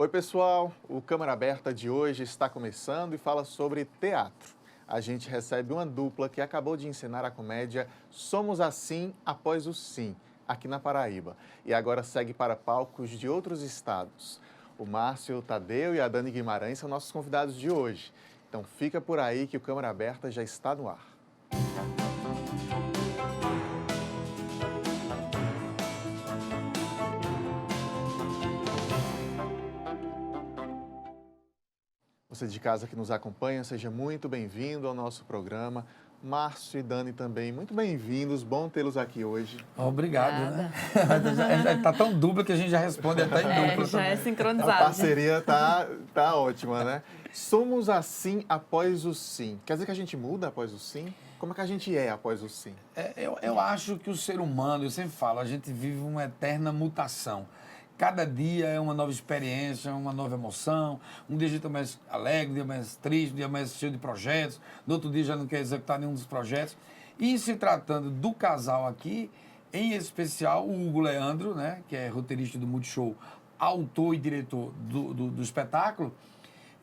Oi, pessoal! O Câmara Aberta de hoje está começando e fala sobre teatro. A gente recebe uma dupla que acabou de encenar a comédia Somos Assim Após o Sim, aqui na Paraíba. E agora segue para palcos de outros estados. O Márcio Tadeu e a Dani Guimarães são nossos convidados de hoje. Então fica por aí que o Câmara Aberta já está no ar. Você de casa que nos acompanha, seja muito bem-vindo ao nosso programa. Márcio e Dani também, muito bem-vindos, bom tê-los aqui hoje. Obrigado, né? Está tão dupla que a gente já responde até em dupla. Já é sincronizado. A parceria tá ótima, né? Somos assim após o sim. Quer dizer que a gente muda após o sim? Como é que a gente é após o sim? Eu acho que o ser humano, eu sempre falo, a gente vive uma eterna mutação. Cada dia é uma nova experiência, uma nova emoção. Um dia a gente está mais alegre, um dia mais triste, um dia mais cheio de projetos. No outro dia já não quer executar nenhum dos projetos. E se tratando do casal aqui, em especial o Hugo Leandro, né, que é roteirista do Multishow, autor e diretor do espetáculo,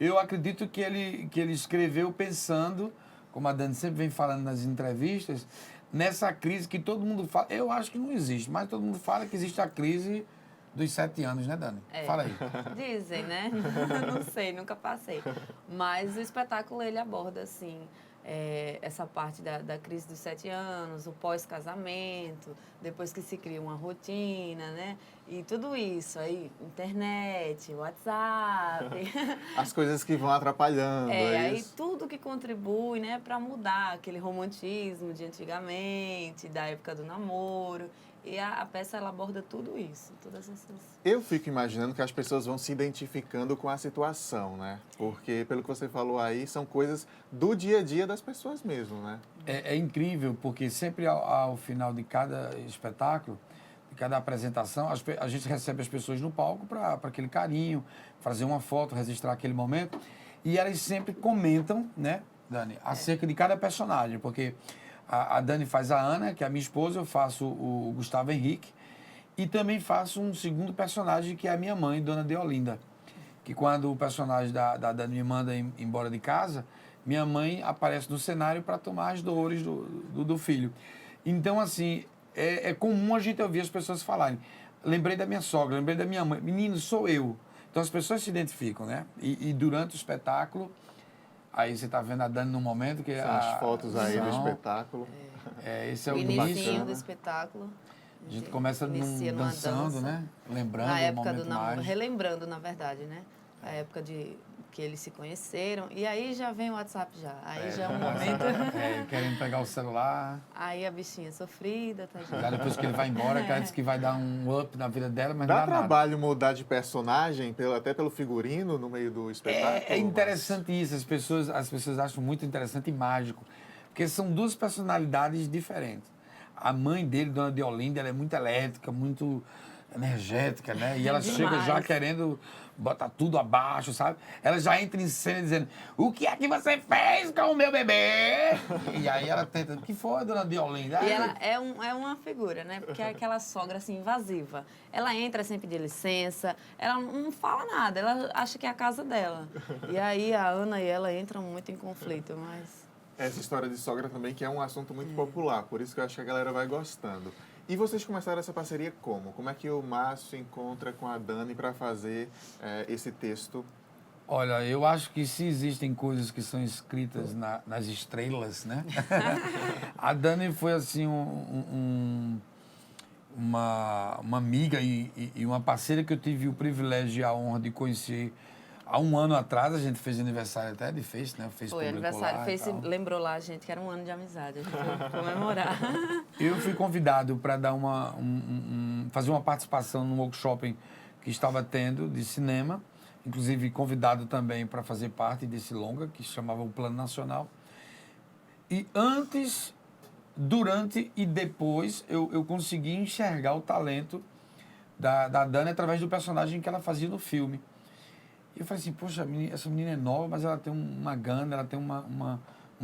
eu acredito que ele escreveu pensando, como a Dani sempre vem falando nas entrevistas, nessa crise que todo mundo fala. Eu acho que não existe, mas todo mundo fala que existe a crise dos 7 anos, né, Dani? Fala aí. Dizem, né? Não sei, nunca passei. Mas o espetáculo, ele aborda, assim, essa parte da crise dos 7 anos, o pós-casamento, depois que se cria uma rotina, né? E tudo isso, aí, internet, WhatsApp. As coisas que vão atrapalhando, aí isso? tudo que contribui, né, para mudar aquele romantismo de antigamente, da época do namoro. E a peça, ela aborda tudo isso, todas essas... Eu fico imaginando que as pessoas vão se identificando com a situação, né? Porque, pelo que você falou aí, são coisas do dia a dia das pessoas mesmo, né? É incrível, porque sempre ao final de cada espetáculo, de cada apresentação, a gente recebe as pessoas no palco para aquele carinho, fazer uma foto, registrar aquele momento. E elas sempre comentam, né, Dani, acerca de cada personagem, porque... A Dani faz a Ana, que é a minha esposa, eu faço o Gustavo Henrique e também faço um segundo personagem, que é a minha mãe, Dona Deolinda, que quando o personagem da Dani me manda embora de casa, minha mãe aparece no cenário para tomar as dores do filho. Então, assim, é comum a gente ouvir as pessoas falarem, lembrei da minha sogra, lembrei da minha mãe, menino, sou eu. Então, as pessoas se identificam, né? E durante o espetáculo... Aí você está vendo a Dani no momento que... São as fotos aí do espetáculo. Esse é o início do espetáculo. A gente começa dançando, né? Lembrando na época o momento do namoro, mais. relembrando, na verdade, né? A época que eles se conheceram. E aí já vem o WhatsApp já. Aí já é um momento... Querem pegar o celular. Aí a bichinha sofrida, tá Já depois que ele vai embora, ela diz que vai dar um up na vida dela, mas dá não dá trabalho nada. mudar de personagem, até pelo figurino no meio do espetáculo? É interessante isso. As pessoas acham muito interessante e mágico. Porque são duas personalidades diferentes. A mãe dele, Dona Deolinda, ela é muito elétrica, muito energética, né? E ela chega já querendo botar tudo abaixo, sabe? Ela já entra em cena dizendo, o que é que você fez com o meu bebê? E aí ela tenta, o que foi, Dona Deolinda? E ela é uma figura, né? Porque é aquela sogra, assim, invasiva. Ela entra sempre de licença, ela não fala nada, ela acha que é a casa dela. E aí a Ana e ela entram muito em conflito, mas... Essa história de sogra também, que é um assunto muito popular, por isso que eu acho que a galera vai gostando. E vocês começaram essa parceria como? Como é que o Márcio se encontra com a Dani para fazer esse texto? Olha, eu acho que se existem coisas que são escritas nas estrelas, né? A Dani foi, assim, uma amiga e uma parceira que eu tive o privilégio e a honra de conhecer há 1 ano atrás. A gente fez aniversário até de Face, né? Foi aniversário, Face lembrou lá a gente que era 1 ano de amizade, a gente foi comemorar. Eu fui convidado para dar fazer uma participação num workshop que estava tendo de cinema, inclusive convidado também para fazer parte desse longa, que se chamava O Plano Nacional. E antes, durante e depois, eu consegui enxergar o talento da Dani através do personagem que ela fazia no filme. E eu falei assim, poxa, essa menina é nova, mas ela tem uma gana, ela tem uma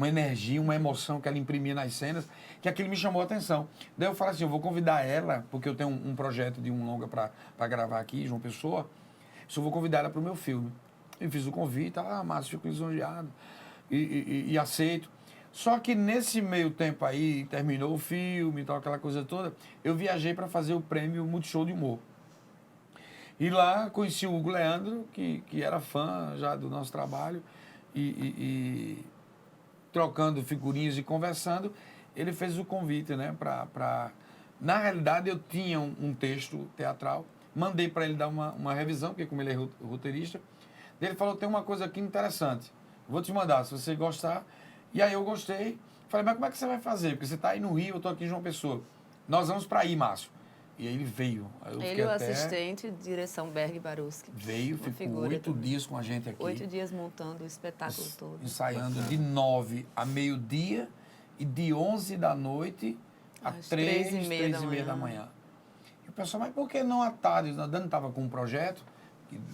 energia, uma emoção que ela imprimia nas cenas, que aquilo me chamou a atenção. Daí eu falei assim, eu vou convidar ela, porque eu tenho um projeto de um longa para gravar aqui, João Pessoa, só vou convidar ela para o meu filme. Eu fiz o convite, Márcio, fico lisonjeado e aceito. Só que nesse meio tempo aí, terminou o filme e tal, aquela coisa toda, eu viajei para fazer o prêmio Multishow de Humor. E lá conheci o Hugo Leandro, que era fã já do nosso trabalho, e trocando figurinhas e conversando, ele fez o convite, né, Na realidade, eu tinha um texto teatral, mandei para ele dar uma revisão, porque como ele é roteirista, ele falou, tem uma coisa aqui interessante, vou te mandar, se você gostar. E aí eu gostei, falei, mas como é que você vai fazer? Porque você está aí no Rio, eu estou aqui em João Pessoa. Nós vamos para aí, Márcio. E aí ele veio. Ele, o assistente, direção Berg Baruski. Veio, ficou 8 dias com a gente aqui. 8 dias montando o espetáculo todo. Ensaiando de 9 a meio-dia e de 11 da noite a 3h30 da manhã. E o pessoal, mas por que não à tarde? A Dani estava com um projeto,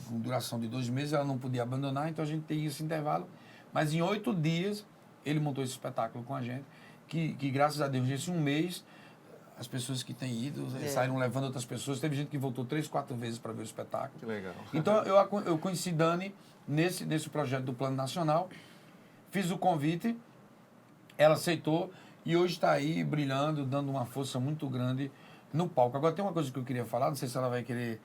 com duração de 2 meses, ela não podia abandonar, então a gente tem esse intervalo. Mas em 8 dias, ele montou esse espetáculo com a gente, que graças a Deus, nesse um mês, as pessoas que têm ido saíram levando outras pessoas. Teve gente que voltou 3, 4 vezes para ver o espetáculo. Que legal. Então, eu conheci Dani nesse projeto do Plano Nacional, fiz o convite, ela aceitou e hoje está aí brilhando, dando uma força muito grande no palco. Agora, tem uma coisa que eu queria falar, não sei se ela vai querer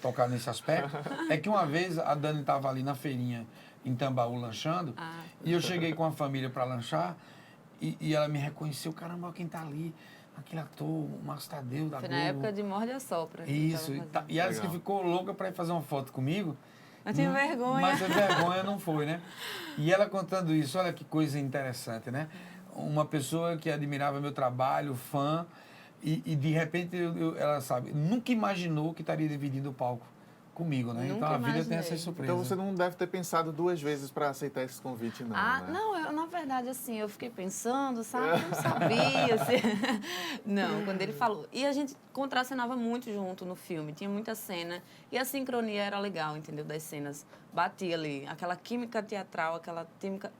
tocar nesse aspecto, é que uma vez a Dani estava ali na feirinha em Tambaú lanchando, e eu cheguei com a família para lanchar, e ela me reconheceu, caramba, quem está ali? Aquele ator, o Márcio Tadeu da Globo. Foi na época de Morde a Sopra. Isso, e ela disse que ficou louca para ir fazer uma foto comigo. Eu tinha vergonha. Mas a vergonha não foi, né? E ela contando isso, olha que coisa interessante, né? Uma pessoa que admirava meu trabalho, fã, e de repente ela sabe, nunca imaginou que estaria dividindo o palco comigo, né? Nunca então a vida imaginei. tem essas surpresas. Então você não deve ter pensado 2 vezes para aceitar esse convite, não, né? Não, na verdade, assim, eu fiquei pensando, sabe? Não sabia, assim. Não, quando ele falou. E a gente contracenava muito junto no filme, tinha muita cena. E a sincronia era legal, entendeu? Das cenas. Batia ali, aquela química teatral, aquela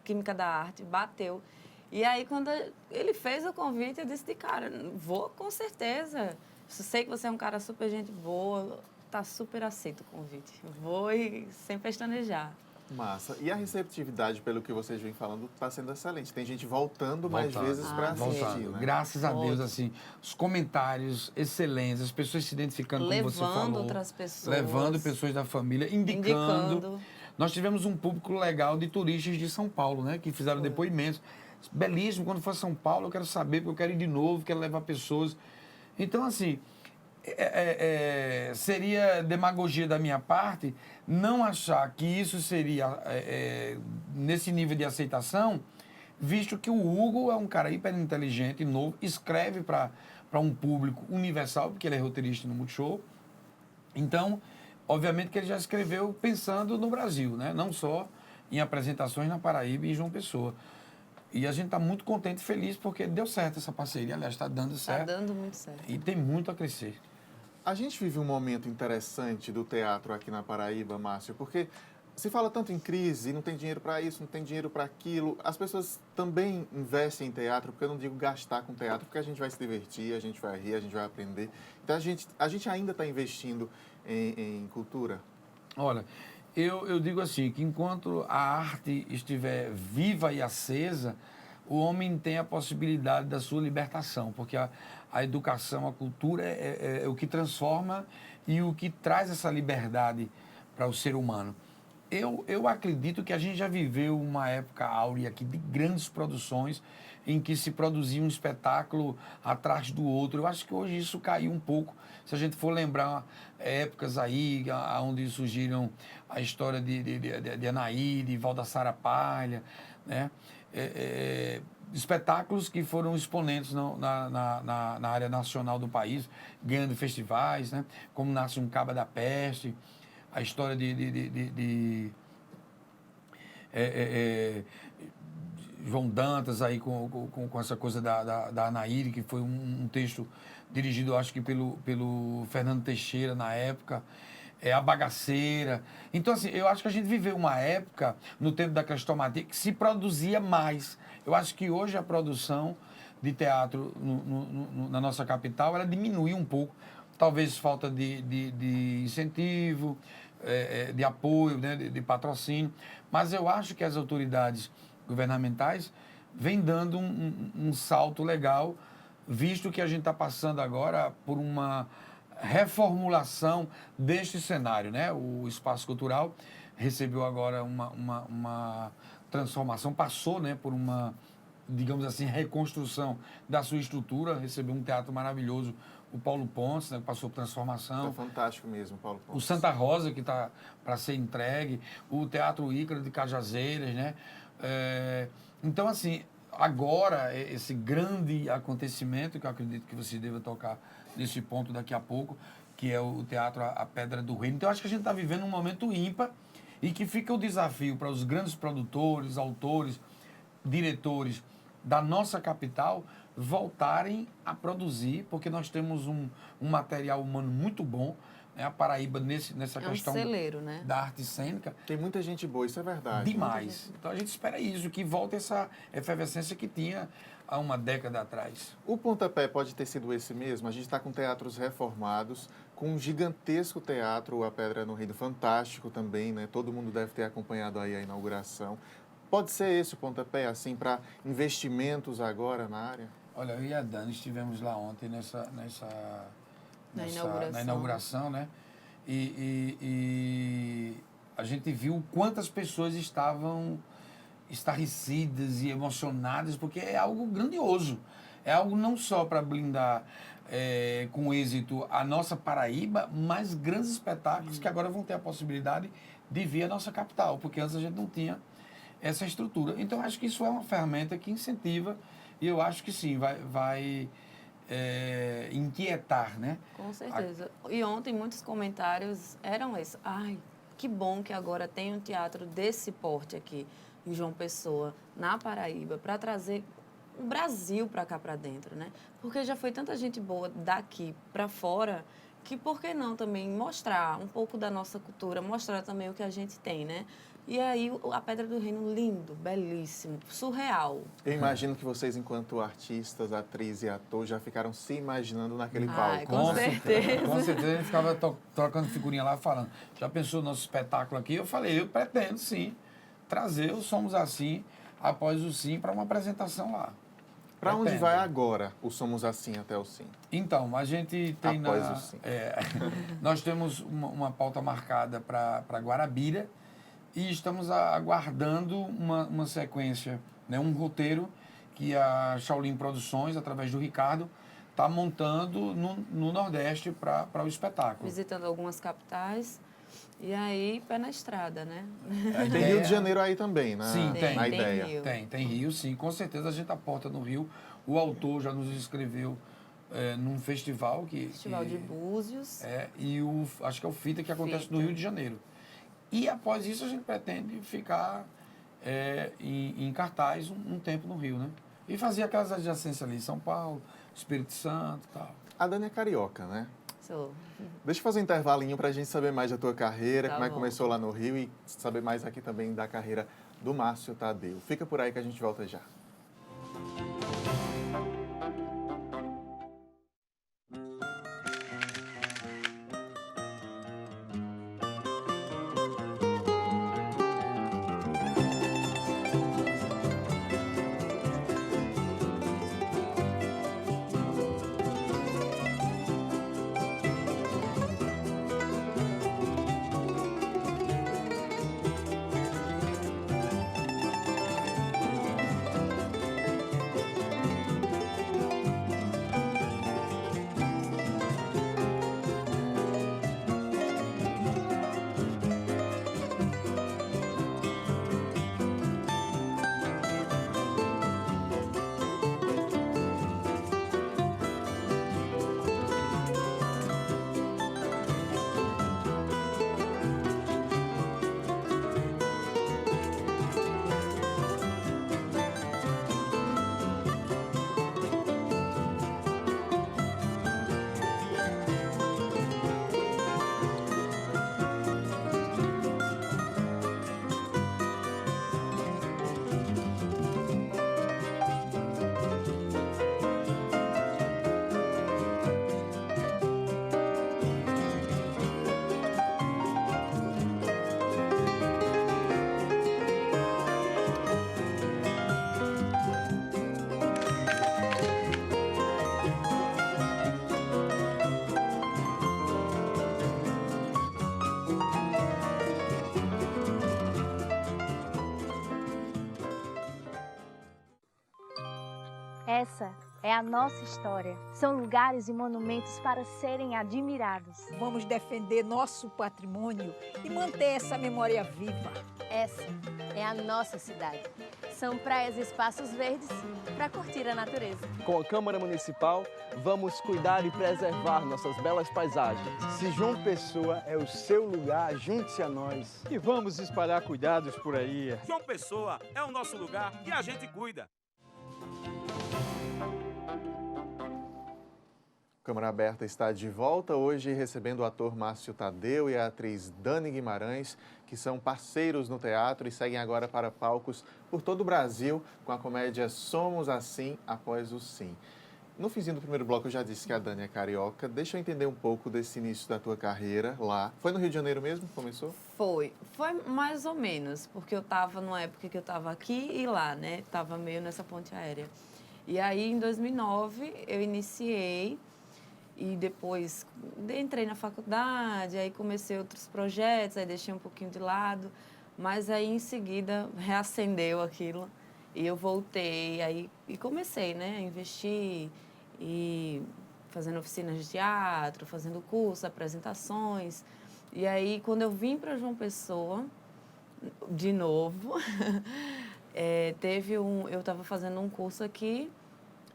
química da arte, bateu. E aí, quando ele fez o convite, eu disse de cara, vou com certeza. Sei que você é um cara super gente boa, tá super aceito o convite. Vou e sem pestanejar. Massa. E a receptividade, pelo que vocês vêm falando, está sendo excelente. Tem gente voltando mais vezes para assistir, né? Graças a Deus, assim, os comentários excelentes, as pessoas se identificando, como você falou. Levando outras pessoas. Levando pessoas da família, indicando. Nós tivemos um público legal de turistas de São Paulo, né? Que fizeram depoimentos. Belíssimo, quando for São Paulo, eu quero saber, porque eu quero ir de novo, quero levar pessoas. Então, assim, seria demagogia da minha parte não achar que isso seria nesse nível de aceitação, visto que o Hugo é um cara hiper inteligente, novo, escreve para um público universal, porque ele é roteirista no Multishow. Então, obviamente que ele já escreveu pensando no Brasil, né? Não só em apresentações na Paraíba e em João Pessoa. E a gente está muito contente e feliz porque deu certo essa parceria. Aliás, está dando certo. Está dando muito certo. E tem muito a crescer. A gente vive um momento interessante do teatro aqui na Paraíba, Márcio, porque se fala tanto em crise, não tem dinheiro para isso, não tem dinheiro para aquilo. As pessoas também investem em teatro, porque eu não digo gastar com teatro, porque a gente vai se divertir, a gente vai rir, a gente vai aprender. Então, a gente ainda está investindo em cultura? Olha, eu digo assim, que enquanto a arte estiver viva e acesa, o homem tem a possibilidade da sua libertação, porque a educação, a cultura é o que transforma e o que traz essa liberdade para o ser humano. Eu acredito que a gente já viveu uma época áurea aqui de grandes produções em que se produzia um espetáculo atrás do outro. Eu acho que hoje isso caiu um pouco. Se a gente for lembrar épocas aí onde surgiram a história de Anaí, de Valdassara Palha, né? Espetáculos que foram exponentes na área nacional do país, ganhando festivais, né? Como Nasce um Caba da Peste, a história de João Dantas aí com essa coisa da Anaíde, que foi um texto dirigido, acho que pelo Fernando Teixeira na época, A Bagaceira. Então, assim, eu acho que a gente viveu uma época, no tempo da Crestomatia, que se produzia mais. Eu acho que hoje a produção de teatro na nossa capital, ela diminuiu um pouco. Talvez falta de incentivo, de apoio, né, de patrocínio. Mas eu acho que as autoridades governamentais vêm dando um salto legal, visto que a gente está passando agora por uma reformulação deste cenário, né? O espaço cultural recebeu agora uma transformação, passou, né, por uma, digamos assim, reconstrução da sua estrutura, recebeu um teatro maravilhoso, o Paulo Pontes, né, que passou por transformação. É fantástico mesmo, Paulo Pontes. O Santa Rosa, que está para ser entregue, o Teatro Ícaro de Cajazeiras, né? Então, assim, agora, esse grande acontecimento, que eu acredito que você deva tocar nesse ponto daqui a pouco, que é o Teatro A Pedra do Reino. Então, eu acho que a gente está vivendo um momento ímpar e que fica o desafio para os grandes produtores, autores, diretores da nossa capital voltarem a produzir, porque nós temos um material humano muito bom, né? A Paraíba, nessa questão celeiro, né? da arte cênica. Tem muita gente boa, isso é verdade. Demais. Então a gente espera isso, que volte essa efervescência que tinha há uma década atrás. O pontapé pode ter sido esse mesmo. A gente está com teatros reformados, com um gigantesco teatro, A Pedra no Reino, fantástico também, né? Todo mundo deve ter acompanhado aí a inauguração. Pode ser esse o pontapé, assim, para investimentos agora na área? Olha, eu e a Dani estivemos lá ontem na inauguração, né? E a gente viu quantas pessoas estavam estarrecidas e emocionadas, porque é algo grandioso. É algo não só para blindar com êxito a nossa Paraíba, mas grandes espetáculos que agora vão ter a possibilidade de vir à nossa capital, porque antes a gente não tinha essa estrutura. Então, acho que isso é uma ferramenta que incentiva e eu acho que sim, vai inquietar, né? Com certeza. E ontem muitos comentários eram esses. Ai, que bom que agora tem um teatro desse porte aqui em João Pessoa, na Paraíba, para trazer o Brasil para cá para dentro, né? Porque já foi tanta gente boa daqui para fora que por que não também mostrar um pouco da nossa cultura, mostrar também o que a gente tem, né? E aí, A Pedra do Reino, lindo, belíssimo, surreal. Eu imagino que vocês, enquanto artistas, atriz e ator, já ficaram se imaginando naquele palco. Com certeza. Com certeza, a gente ficava trocando figurinha lá, falando, já pensou no nosso espetáculo aqui? Eu falei, eu pretendo, sim, trazer o Somos Assim, após o Sim, para uma apresentação lá. Para onde vai agora o Somos Assim até o Sim? Então, a gente tem após o Sim. Nós temos uma pauta marcada para Guarabira, e estamos aguardando uma sequência, né, um roteiro que a Shaolin Produções, através do Ricardo, está montando no Nordeste para o espetáculo. Visitando algumas capitais e aí pé na estrada, né? Tem Rio de Janeiro aí também, né? Sim, tem. Na ideia. Rio. Tem Rio, sim. Com certeza a gente aporta no Rio. O autor já nos inscreveu num festival Festival de Búzios. E acho que é o FITA que acontece FITA. no Rio de Janeiro. E após isso a gente pretende ficar em cartaz um tempo no Rio, né? E fazer aquelas adjacências ali, São Paulo, Espírito Santo e tal. A Dani é carioca, né? Sou. Deixa eu fazer um intervalinho para a gente saber mais da tua carreira, Tá como é que bom. começou lá no Rio e saber mais aqui também da carreira do Márcio Tadeu. Fica por aí que a gente volta já. Essa é a nossa história. São lugares e monumentos para serem admirados. Vamos defender nosso patrimônio e manter essa memória viva. Essa é a nossa cidade. São praias e espaços verdes para curtir a natureza. Com a Câmara Municipal, vamos cuidar e preservar nossas belas paisagens. Se João Pessoa é o seu lugar, junte-se a nós. E vamos espalhar cuidados por aí. João Pessoa é o nosso lugar e a gente cuida. Câmara Aberta está de volta hoje recebendo o ator Márcio Tadeu e a atriz Dani Guimarães, que são parceiros no teatro e seguem agora para palcos por todo o Brasil com a comédia Somos Assim Após o Sim. No finzinho do primeiro bloco eu já disse que a Dani é carioca. Deixa eu entender um pouco desse início da tua carreira lá. Foi no Rio de Janeiro mesmo que começou? Foi mais ou menos, porque eu estava numa época que eu estava aqui e lá, né? Estava meio nessa ponte aérea. E aí, em 2009, eu iniciei e depois entrei na faculdade, aí comecei outros projetos, aí deixei um pouquinho de lado, mas aí em seguida reacendeu aquilo e eu voltei aí e comecei, né, a investir e fazendo oficinas de teatro, fazendo cursos, apresentações. E aí quando eu vim para João Pessoa de novo, eu estava fazendo um curso aqui.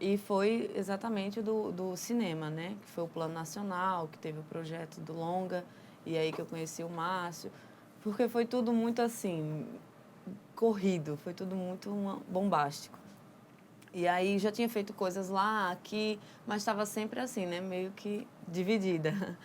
E foi exatamente do cinema, né? Que foi o Plano Nacional, que teve o projeto do longa, e aí que eu conheci o Márcio. Porque foi tudo muito assim, corrido, foi tudo muito bombástico. E aí já tinha feito coisas lá, aqui, mas estava sempre assim, né? Meio que dividida.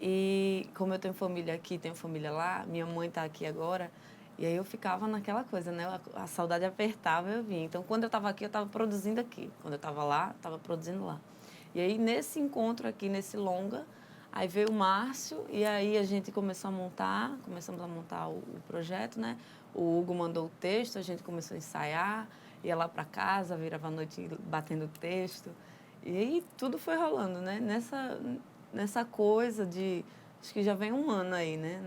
E como eu tenho família aqui, tenho família lá, minha mãe está aqui agora, e aí eu ficava naquela coisa, né? A saudade apertava e eu vinha. Então, quando eu estava aqui, eu estava produzindo aqui. Quando eu estava lá, estava produzindo lá. E aí, nesse encontro aqui, nesse longa, aí veio o Márcio e aí a gente começamos a montar o projeto, né? O Hugo mandou o texto, a gente começou a ensaiar, ia lá para casa, virava a noite batendo o texto. E aí tudo foi rolando, né? Nessa coisa de... Acho que já vem um ano aí, né?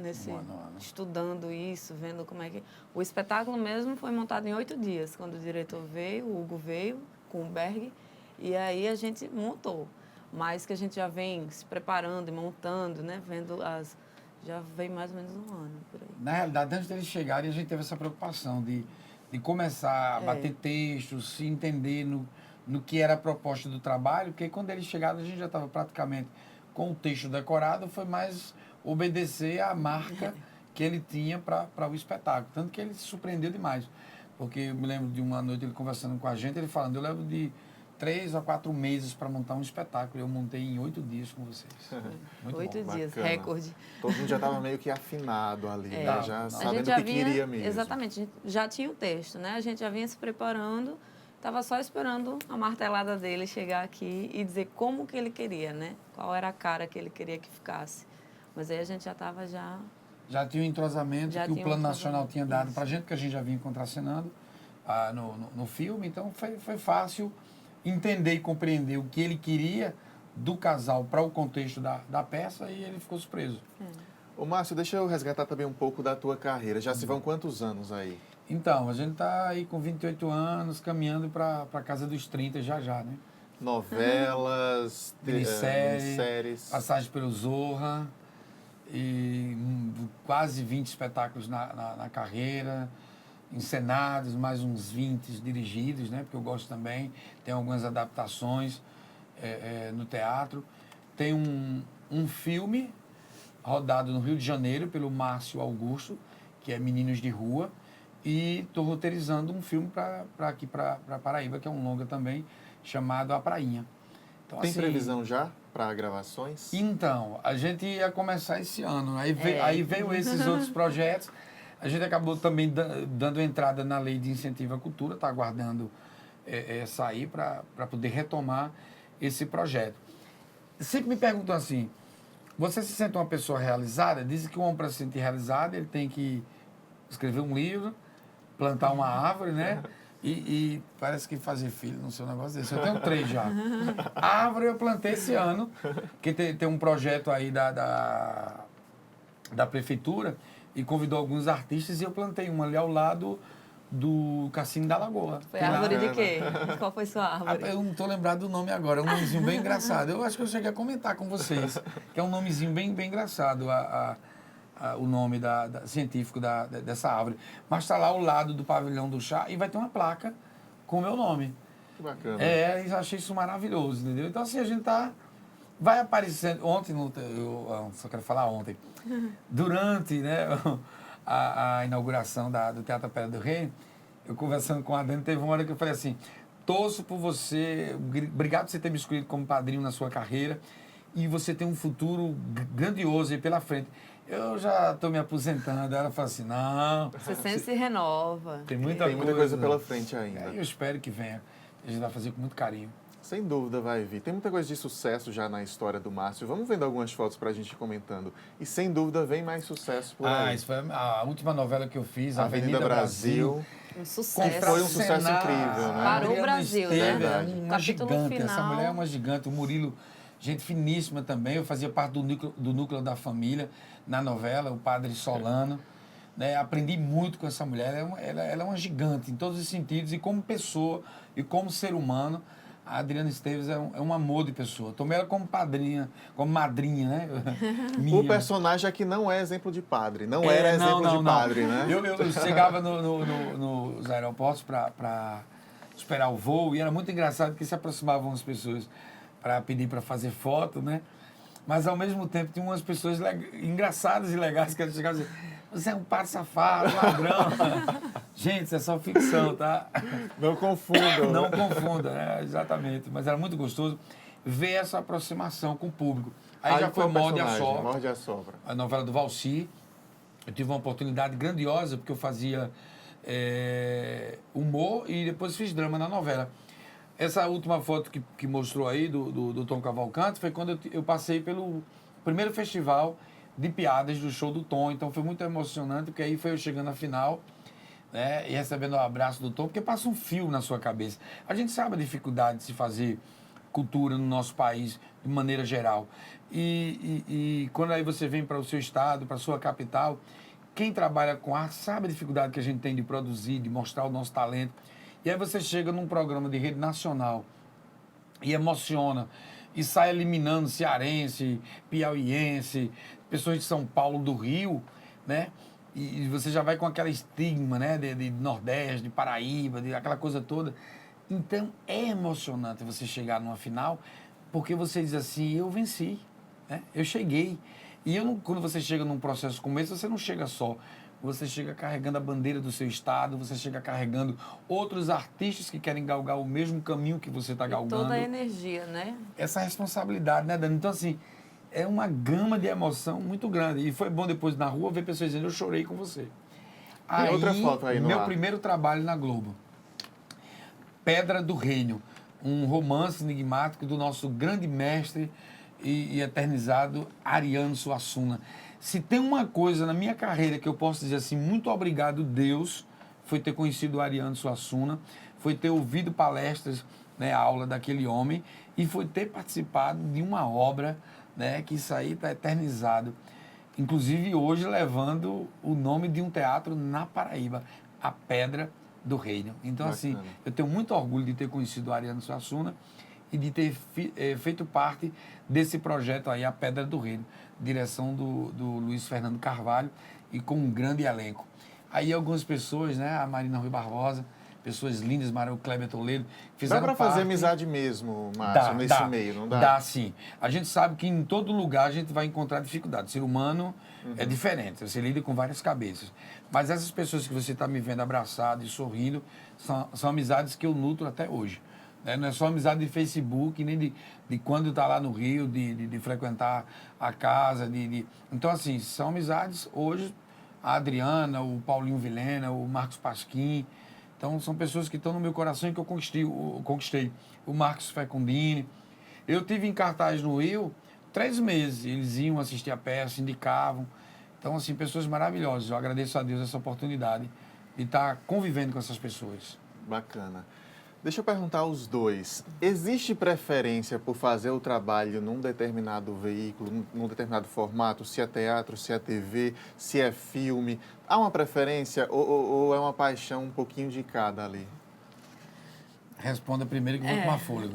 Estudando isso, vendo como é que... O espetáculo mesmo foi montado em 8 dias. Quando o diretor veio, o Hugo veio com o Berg, e aí a gente montou. Mas que a gente já vem se preparando e montando, né? Já vem mais ou menos um ano por aí. Na realidade, antes deles chegarem, a gente teve essa preocupação de começar a bater textos, se entender no que era a proposta do trabalho, porque quando eles chegaram, a gente já estava praticamente com o texto decorado, foi mais obedecer à marca que ele tinha para o espetáculo. Tanto que ele se surpreendeu demais. Porque eu me lembro de uma noite ele conversando com a gente, ele falando, eu levo de 3 a 4 meses para montar um espetáculo. Eu montei em 8 dias com vocês. Muito 8 bom. dias, Bacana. Recorde. Todo mundo já estava meio que afinado ali, né? Já sabendo já o que queria mesmo. Exatamente, a gente já tinha o texto, né? A gente já vinha se preparando, estava só esperando a martelada dele chegar aqui e dizer como que ele queria, né? Qual era a cara que ele queria que ficasse. Mas aí a gente já estava Já tinha o entrosamento que o Plano Nacional tinha dado para a gente, que a gente já vinha contracenando no filme. Então, foi fácil entender e compreender o que ele queria do casal para o contexto da peça e ele ficou surpreso. Ô, Márcio, deixa eu resgatar também um pouco da tua carreira. Já se vão quantos anos aí? Então, a gente está aí com 28 anos, caminhando para a casa dos 30 já, né? Novelas, minisséries, passagem pelo Zorra, e quase 20 espetáculos na carreira, encenados, mais uns 20 dirigidos, né? Porque eu gosto também, tem algumas adaptações no teatro. Tem um filme rodado no Rio de Janeiro pelo Márcio Augusto, que é Meninos de Rua, e estou roteirizando um filme para aqui, para Paraíba, que é um longa também, chamado A Prainha. Então, tem assim, previsão já para gravações? Então, a gente ia começar esse ano. Aí veio esses outros projetos. A gente acabou também dando entrada na Lei de Incentivo à Cultura, está aguardando sair para poder retomar esse projeto. Sempre me perguntam assim, você se sente uma pessoa realizada? Dizem que o homem, para se sentir realizado, ele tem que escrever um livro, plantar uma árvore, né? E parece que fazer filho, não sei um negócio desse. Eu tenho 3 já. A árvore eu plantei esse ano, que tem um projeto aí da prefeitura e convidou alguns artistas e eu plantei uma ali ao lado do Cassino da Lagoa. Foi Tem lá- árvore de quê? Qual foi sua árvore? Eu não estou lembrado do nome agora, é um nomezinho bem engraçado. Eu acho que eu cheguei a comentar com vocês, que é um nomezinho bem engraçado, o nome científico dessa árvore. Mas está lá ao lado do pavilhão do chá e vai ter uma placa com o meu nome. Que bacana. Eu achei isso maravilhoso, entendeu? Então, assim, a gente vai aparecendo. Ontem, eu só quero falar ontem, durante, né, a inauguração do Teatro Pedra do Rei, eu conversando com a Dani, teve uma hora que eu falei assim: torço por você, obrigado por você ter me escolhido como padrinho na sua carreira e você tem um futuro grandioso aí pela frente. Eu já estou me aposentando. Ela fala assim: não. Você sempre se renova. Tem muita coisa pela frente ainda. Eu espero que venha. A gente vai fazer com muito carinho. Sem dúvida vai vir. Tem muita coisa de sucesso já na história do Márcio. Vamos vendo algumas fotos para a gente ir comentando. E sem dúvida vem mais sucesso por aí. Isso foi a última novela que eu fiz, Avenida Brasil. Um sucesso. Foi um sucesso incrível, né? Parou o Brasil, né? Verdade. Uma Capítulo gigante. final. Essa mulher é uma gigante. O Murilo, gente finíssima também. Eu fazia parte do núcleo da família na novela, o Padre Solano. Né? Aprendi muito com essa mulher. Ela é uma gigante em todos os sentidos. E como pessoa e como ser humano, a Adriana Esteves é um amor de pessoa. Tomei ela como padrinha, como madrinha, né? O personagem aqui não é exemplo de padre. Não era exemplo de padre, né? Eu chegava nos aeroportos para esperar o voo e era muito engraçado que se aproximavam as pessoas para pedir para fazer foto, né? Mas, ao mesmo tempo, tinha umas pessoas engraçadas e legais que elas chegavam e diziam: você é um padre safado, ladrão. Gente, isso é só ficção, tá? Não confundam. Não confunda, né? Exatamente. Mas era muito gostoso ver essa aproximação com o público. Aí já foi Morde a Sopra. Morde a Sopra. A novela do Valci. Eu tive uma oportunidade grandiosa, porque eu fazia humor e depois fiz drama na novela. Essa última foto que mostrou aí do Tom Cavalcante foi quando eu passei pelo primeiro festival de piadas do show do Tom. Então foi muito emocionante, porque aí foi eu chegando à final, né, e recebendo o abraço do Tom, porque passa um fio na sua cabeça. A gente sabe a dificuldade de se fazer cultura no nosso país de maneira geral. E quando aí você vem para o seu estado, para a sua capital, quem trabalha com arte sabe a dificuldade que a gente tem de produzir, de mostrar o nosso talento. E aí você chega num programa de rede nacional e emociona, e sai eliminando cearense, piauiense, pessoas de São Paulo, do Rio, né? E você já vai com aquela estigma, né? De Nordeste, de Paraíba, de aquela coisa toda. Então, é emocionante você chegar numa final, porque você diz assim: eu venci, né? Eu cheguei. E quando você chega num processo como esse, você não chega só. Você chega carregando a bandeira do seu estado, você chega carregando outros artistas que querem galgar o mesmo caminho que você está galgando. Toda a energia, né? Essa responsabilidade, né, Dani? Então, assim, é uma gama de emoção muito grande. E foi bom depois na rua ver pessoas dizendo: eu chorei com você. Tem outra foto aí no meu ar. primeiro trabalho na Globo. Pedra do Reino. Um romance enigmático do nosso grande mestre e eternizado Ariano Suassuna. Se tem uma coisa na minha carreira que eu posso dizer assim: muito obrigado, Deus, foi ter conhecido o Ariano Suassuna, foi ter ouvido palestras, né, aula daquele homem, e foi ter participado de uma obra, né, que isso aí está eternizado. Inclusive hoje levando o nome de um teatro na Paraíba, a Pedra do Reino. Então, assim, eu tenho muito orgulho de ter conhecido o Ariano Suassuna e de ter feito parte desse projeto aí, a Pedra do Reino, direção do Luiz Fernando Carvalho, e com um grande elenco. Aí algumas pessoas, né, a Marina Rui Barbosa, pessoas lindas, o Kleber Toledo, fizeram parte... Dá para fazer amizade mesmo, Márcio, nesse meio, não dá? Dá, sim. A gente sabe que em todo lugar a gente vai encontrar dificuldade. O ser humano é diferente, você lida com várias cabeças. Mas essas pessoas que você está me vendo abraçado e sorrindo, são amizades que eu nutro até hoje. Né? Não é só amizade de Facebook, nem de quando está lá no Rio, de frequentar a casa. Então, assim, são amizades hoje. A Adriana, o Paulinho Vilhena, o Marcos Pasquim. Então, são pessoas que estão no meu coração e que eu conquistei. O Marcos Fecundini. Eu tive em cartaz no Rio 3 meses. Eles iam assistir a peça, indicavam. Então, assim, pessoas maravilhosas. Eu agradeço a Deus essa oportunidade de estar convivendo com essas pessoas. Bacana. Deixa eu perguntar aos dois. Existe preferência por fazer o trabalho num determinado veículo, num determinado formato, se é teatro, se é TV, se é filme? Há uma preferência ou é uma paixão um pouquinho de cada ali? Responda primeiro que eu vou tomar fôlego.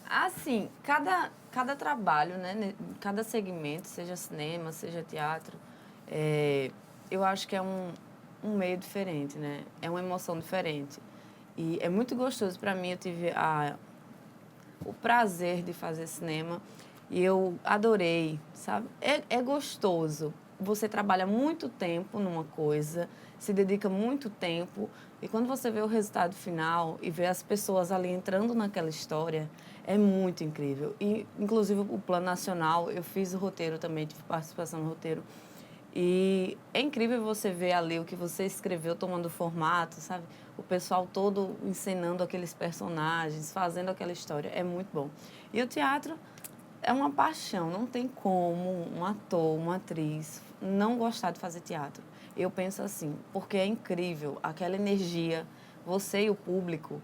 Assim, cada trabalho, né, cada segmento, seja cinema, seja teatro, eu acho que é um meio diferente, né? É uma emoção diferente. E é muito gostoso para mim, eu tive o prazer de fazer cinema e eu adorei, sabe? É gostoso. Você trabalha muito tempo numa coisa, se dedica muito tempo e quando você vê o resultado final e vê as pessoas ali entrando naquela história, é muito incrível. E, inclusive, o Plano Nacional, eu fiz o roteiro também, tive participação no roteiro. E é incrível você ver ali o que você escreveu tomando formato, sabe? O pessoal todo encenando aqueles personagens, fazendo aquela história. É muito bom. E o teatro é uma paixão. Não tem como um ator, uma atriz não gostar de fazer teatro. Eu penso assim, porque é incrível. Aquela energia, você e o público,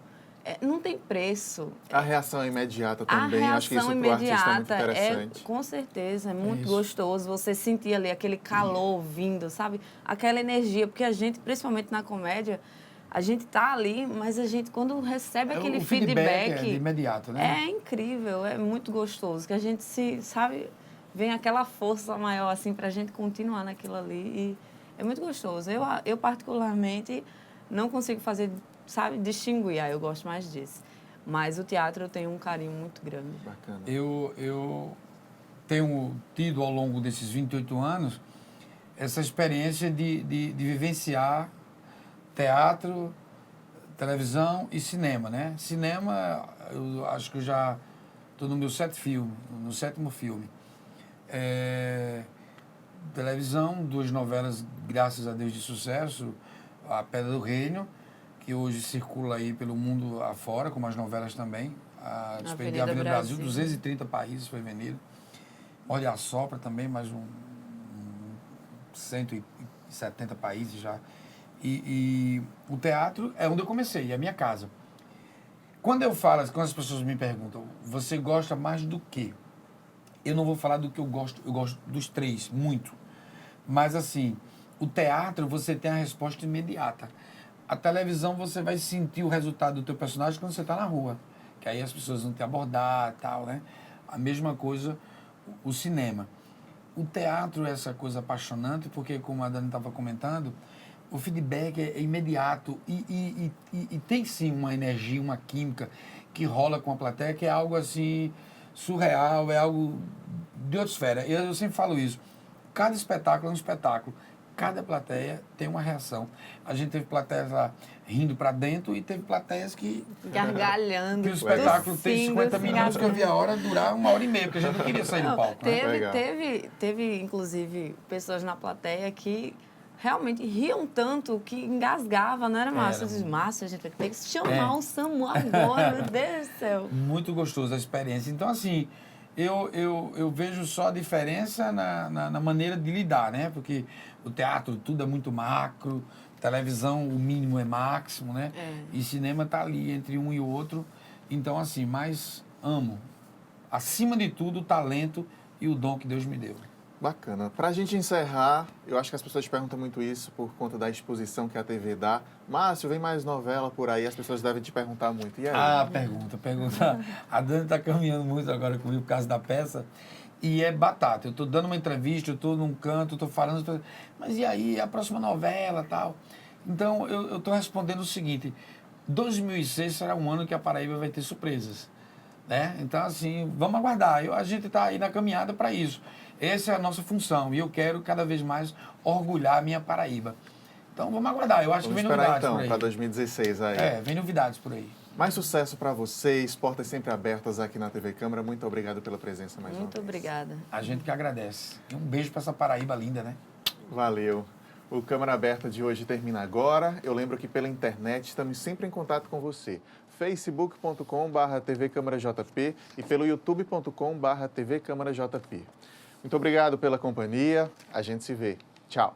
não tem preço. A reação é imediata também. Acho que isso para o artista é muito interessante. Com certeza, é muito gostoso você sentir ali aquele calor vindo, sabe? Aquela energia, porque a gente, principalmente na comédia, a gente tá ali, mas a gente, quando recebe aquele feedback é de imediato, né? É incrível, é muito gostoso, que a gente sabe, vem aquela força maior, assim, pra gente continuar naquilo ali e é muito gostoso. Eu particularmente, não consigo fazer, sabe, distinguir, eu gosto mais disso. Mas o teatro eu tenho um carinho muito grande. Bacana. Eu tenho tido, ao longo desses 28 anos, essa experiência de vivenciar teatro, televisão e cinema, né? Cinema, eu acho que eu já estou no meu no sétimo filme. Televisão, 2 novelas, graças a Deus, de sucesso, A Pedra do Reino, que hoje circula aí pelo mundo afora, como as novelas também. A Avenida Brasil, 230 países foi vendido. Olha a Sopra também, mais 170 países já. E o teatro é onde eu comecei, é a minha casa. Quando quando as pessoas me perguntam, você gosta mais do quê? Eu não vou falar do que eu gosto dos 3, muito. Mas assim, o teatro você tem a resposta imediata. A televisão você vai sentir o resultado do teu personagem quando você está na rua. Que aí as pessoas vão te abordar e tal, né? A mesma coisa o cinema. O teatro é essa coisa apaixonante, porque como a Dani estava comentando, o feedback é imediato e tem sim uma energia, uma química que rola com a plateia, que é algo assim surreal, é algo de outra esfera. Eu sempre falo isso. Cada espetáculo é um espetáculo. Cada plateia tem uma reação. A gente teve plateias lá rindo para dentro e teve plateias que... gargalhando. Que o espetáculo tem 50 minutos, que eu vi a hora durar 1h30, porque a gente não queria sair do palco. Teve, inclusive, pessoas na plateia que realmente riam tanto que engasgava, não era Márcio? Eu disse, Márcio, a gente vai ter que chamar o SAMU agora, meu Deus do céu. Muito gostoso a experiência. Então, assim, eu vejo só a diferença na maneira de lidar, né? Porque o teatro, tudo é muito macro, televisão, o mínimo é máximo, né? E cinema está ali entre um e o outro. Então, assim, mas amo, acima de tudo, o talento e o dom que Deus me deu. Bacana. Para a gente encerrar, eu acho que as pessoas perguntam muito isso por conta da exposição que a TV dá. Márcio, vem mais novela por aí, as pessoas devem te perguntar muito. E aí? Pergunta. A Dani está caminhando muito agora comigo por causa da peça. E é batata. Eu estou dando uma entrevista, eu estou num canto, estou falando... Mas e aí, a próxima novela e tal? Então, eu estou respondendo o seguinte. 2006 será um ano que a Paraíba vai ter surpresas. Né? Então, assim, vamos aguardar. A gente está aí na caminhada para isso. Essa é a nossa função e eu quero cada vez mais orgulhar a minha Paraíba. Então, vamos aguardar. Eu acho que vem novidades por aí. Para 2016 aí. Vem novidades por aí. Mais sucesso para vocês, portas sempre abertas aqui na TV Câmara. Muito obrigado pela presença mais uma vez. Muito obrigada. A gente que agradece. E um beijo para essa Paraíba linda, né? Valeu. O Câmara Aberta de hoje termina agora. Eu lembro que pela internet estamos sempre em contato com você. facebook.com/tvcâmarajp e pelo youtube.com/tvcâmarajp. Muito obrigado pela companhia. A gente se vê. Tchau.